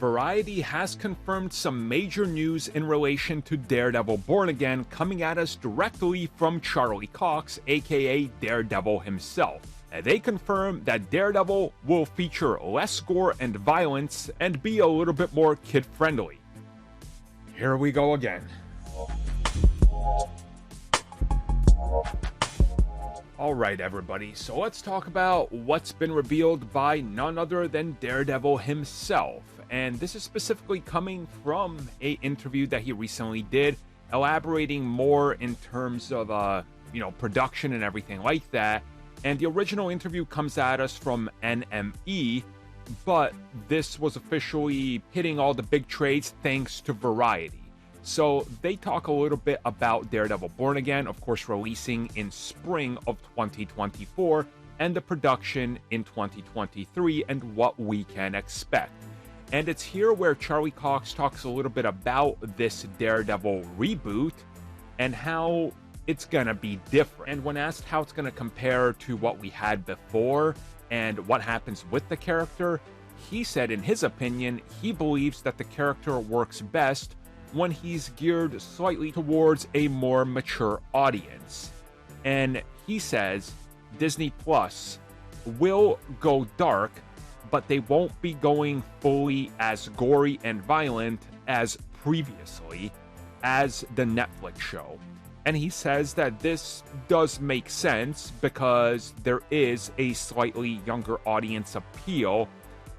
Variety has confirmed some major news in relation to Daredevil Born Again, coming at us directly from Charlie Cox, aka Daredevil himself. They confirm that Daredevil will feature less gore and violence and be a little bit more kid-friendly. Here we go again. Alright everybody, so let's talk about what's been revealed by none other than Daredevil himself. And this is specifically coming from an interview that he recently did, elaborating more in terms of, production and everything like that. And the original interview comes at us from NME, but this was officially hitting all the big trades thanks to Variety. So they talk a little bit about Daredevil Born Again, of course releasing in spring of 2024, and the production in 2023 and what we can expect. And it's here where Charlie Cox talks a little bit about this Daredevil reboot and how it's gonna be different. And when asked how it's gonna compare to what we had before and what happens with the character, he said in his opinion, he believes that the character works best when he's geared slightly towards a more mature audience. And he says Disney Plus will go dark, but they won't be going fully as gory and violent as previously as the Netflix show. And he says that this does make sense because there is a slightly younger audience appeal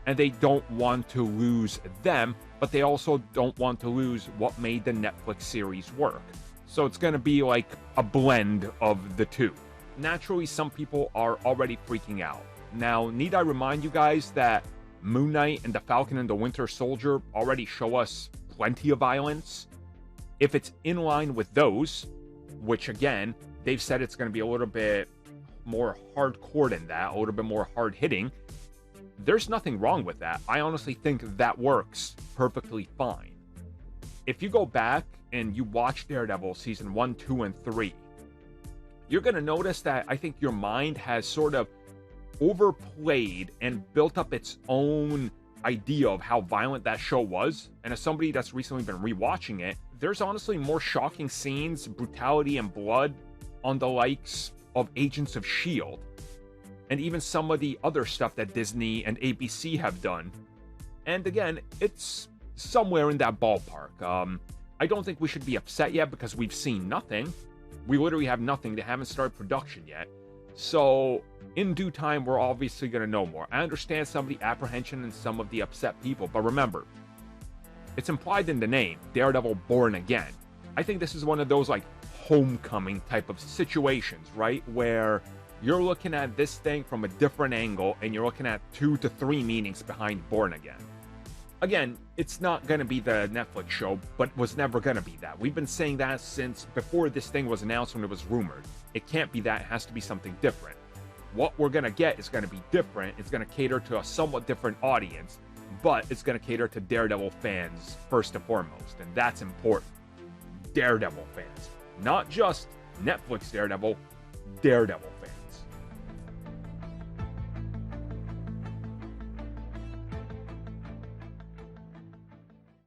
and they don't want to lose them, but they also don't want to lose what made the Netflix series work. So it's going to be like a blend of the two. Naturally, some people are already freaking out. Now, need I remind you guys that Moon Knight and the Falcon and the Winter Soldier already show us plenty of violence? If it's in line with those, which again, they've said it's going to be a little bit more hardcore than that, a little bit more hard-hitting, there's nothing wrong with that. I honestly think that works perfectly fine. If you go back and you watch Daredevil season 1, 2, and 3, you're going to notice that I think your mind has sort of overplayed and built up its own idea of how violent that show was. And as somebody that's recently been rewatching it, there's honestly more shocking scenes, brutality, and blood on the likes of Agents of S.H.I.E.L.D. and even some of the other stuff that Disney and ABC have done. And again, it's somewhere in that ballpark. I don't think we should be upset yet because we've seen nothing. We literally have nothing. They haven't started production yet. So in due time, we're obviously going to know more. I understand some of the apprehension and some of the upset people, but remember, it's implied in the name, Daredevil Born Again. I think this is one of those like homecoming type of situations, right? Where you're looking at this thing from a different angle and you're looking at 2 to 3 meanings behind Born Again. Again, it's not going to be the Netflix show, but was never going to be that. We've been saying that since before this thing was announced when it was rumored. It can't be that. It has to be something different. What we're going to get is going to be different. It's going to cater to a somewhat different audience, but it's going to cater to Daredevil fans first and foremost, and that's important. Daredevil fans. Not just Netflix Daredevil, Daredevil fans.